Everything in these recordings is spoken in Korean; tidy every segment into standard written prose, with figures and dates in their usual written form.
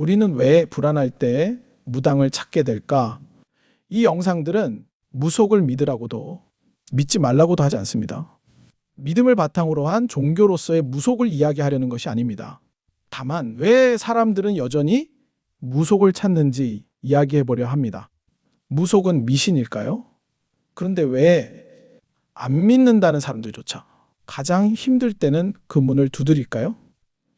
우리는 왜 불안할 때 무당을 찾게 될까? 이 영상들은 무속을 믿으라고도 믿지 말라고도 하지 않습니다. 믿음을 바탕으로 한 종교로서의 무속을 이야기하려는 것이 아닙니다. 다만 왜 사람들은 여전히 무속을 찾는지 이야기해 보려 합니다. 무속은 미신일까요? 그런데 왜 안 믿는다는 사람들조차 가장 힘들 때는 그 문을 두드릴까요?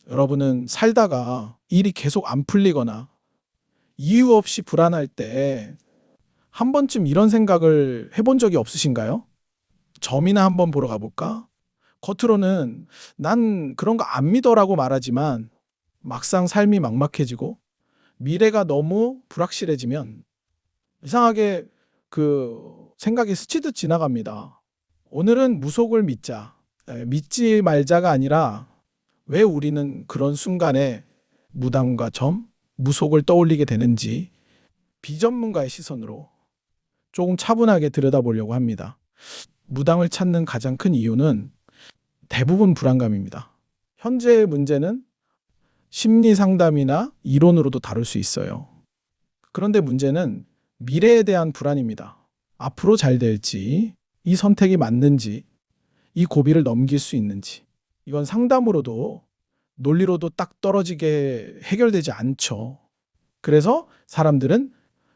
여러분은 살다가 일이 계속 안 풀리거나 이유 없이 불안할 때 한 번쯤 이런 생각을 해본 적이 없으신가요? 점이나 한번 보러 가볼까? 겉으로는 난 그런 거 안 믿어라고 말하지만 막상 삶이 막막해지고 미래가 너무 불확실해지면 이상하게 그 생각이 스치듯 지나갑니다. 오늘은 무속을 믿자. 믿지 말자가 아니라 왜 우리는 그런 순간에 무당과 점, 무속을 떠올리게 되는지 비전문가의 시선으로 조금 차분하게 들여다보려고 합니다. 무당을 찾는 가장 큰 이유는 대부분 불안감입니다. 현재의 문제는 심리 상담이나 이론으로도 다룰 수 있어요. 그런데 문제는 미래에 대한 불안입니다. 앞으로 잘 될지, 이 선택이 맞는지, 이 고비를 넘길 수 있는지. 이건 상담으로도 논리로도 딱 떨어지게 해결되지 않죠. 그래서 사람들은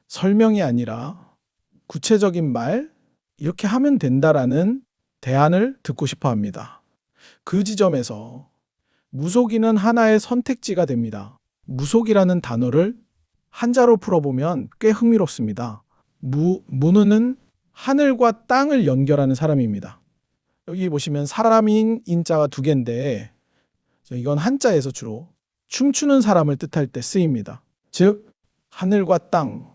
설명이 아니라 구체적인 말, 이렇게 하면 된다라는 대안을 듣고 싶어 합니다. 그 지점에서 무속인은 하나의 선택지가 됩니다. 무속이라는 단어를 한자로 풀어보면 꽤 흥미롭습니다. 무는 하늘과 땅을 연결하는 사람입니다. 여기 보시면 사람인 인자가 두 개인데 이건 한자에서 주로 춤추는 사람을 뜻할 때 쓰입니다. 즉 하늘과 땅,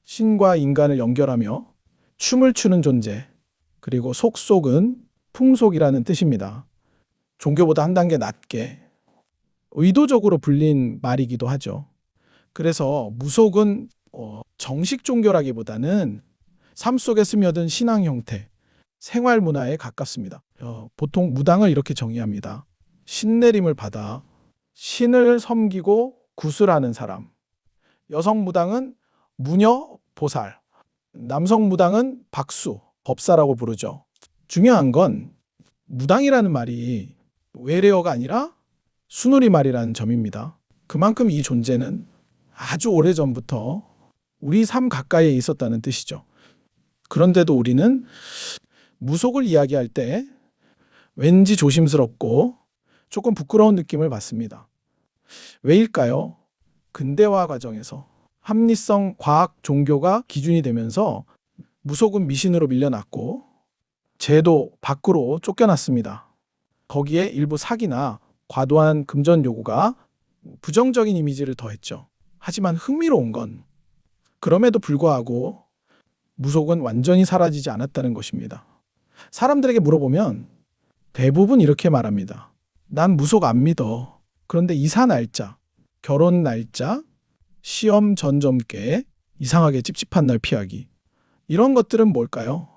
신과 인간을 연결하며 춤을 추는 존재, 그리고 속속은 풍속이라는 뜻입니다. 종교보다 한 단계 낮게 의도적으로 불린 말이기도 하죠. 그래서 무속은 정식 종교라기보다는 삶 속에 스며든 신앙 형태, 생활 문화에 가깝습니다. 보통 무당을 이렇게 정의합니다. 신내림을 받아 신을 섬기고 구슬하는 사람. 여성 무당은 무녀 보살, 남성 무당은 박수, 법사라고 부르죠. 중요한 건 무당이라는 말이 외래어가 아니라 순우리말이라는 점입니다. 그만큼 이 존재는 아주 오래전부터 우리 삶 가까이에 있었다는 뜻이죠. 그런데도 우리는 무속을 이야기할 때 왠지 조심스럽고 조금 부끄러운 느낌을 받습니다. 왜일까요? 근대화 과정에서 합리성, 과학, 종교가 기준이 되면서 무속은 미신으로 밀려났고 제도 밖으로 쫓겨났습니다. 거기에 일부 사기나 과도한 금전 요구가 부정적인 이미지를 더했죠. 하지만 흥미로운 건 그럼에도 불구하고 무속은 완전히 사라지지 않았다는 것입니다. 사람들에게 물어보면 대부분 이렇게 말합니다. 난 무속 안 믿어. 그런데 이사 날짜, 결혼 날짜, 시험 전점께 이상하게 찝찝한 날 피하기. 이런 것들은 뭘까요?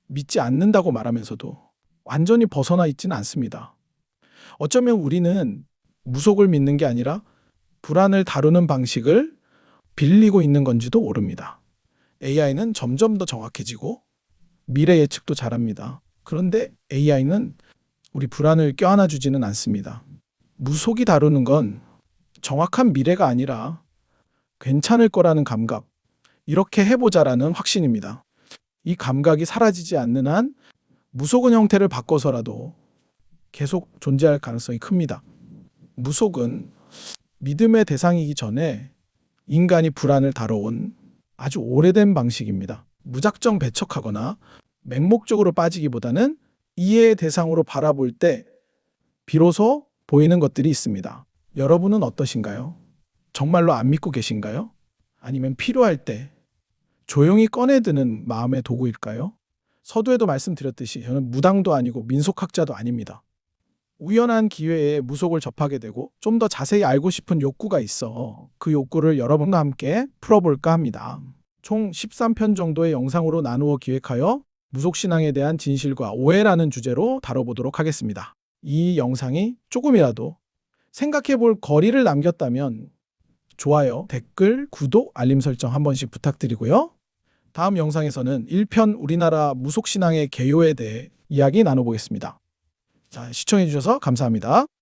믿지 않는다고 말하면서도 완전히 벗어나 있지는 않습니다. 어쩌면 우리는 무속을 믿는 게 아니라 불안을 다루는 방식을 빌리고 있는 건지도 모릅니다. AI는 점점 더 정확해지고 미래 예측도 잘합니다. 그런데 AI는 우리 불안을 껴안아 주지는 않습니다. 무속이 다루는 건 정확한 미래가 아니라 괜찮을 거라는 감각, 이렇게 해보자라는 확신입니다. 이 감각이 사라지지 않는 한 무속은 형태를 바꿔서라도 계속 존재할 가능성이 큽니다. 무속은 믿음의 대상이기 전에 인간이 불안을 다뤄온 아주 오래된 방식입니다. 무작정 배척하거나 맹목적으로 빠지기보다는 이해의 대상으로 바라볼 때 비로소 보이는 것들이 있습니다. 여러분은 어떠신가요? 정말로 안 믿고 계신가요? 아니면 필요할 때 조용히 꺼내드는 마음의 도구일까요? 서두에도 말씀드렸듯이 저는 무당도 아니고 민속학자도 아닙니다. 우연한 기회에 무속을 접하게 되고 좀 더 자세히 알고 싶은 욕구가 있어 그 욕구를 여러분과 함께 풀어볼까 합니다. 총 13편 정도의 영상으로 나누어 기획하여 무속신앙에 대한 진실과 오해라는 주제로 다뤄보도록 하겠습니다. 이 영상이 조금이라도 생각해볼 거리를 남겼다면 좋아요, 댓글, 구독, 알림 설정 한 번씩 부탁드리고요. 다음 영상에서는 1편 우리나라 무속신앙의 개요에 대해 이야기 나눠보겠습니다. 자, 시청해주셔서 감사합니다.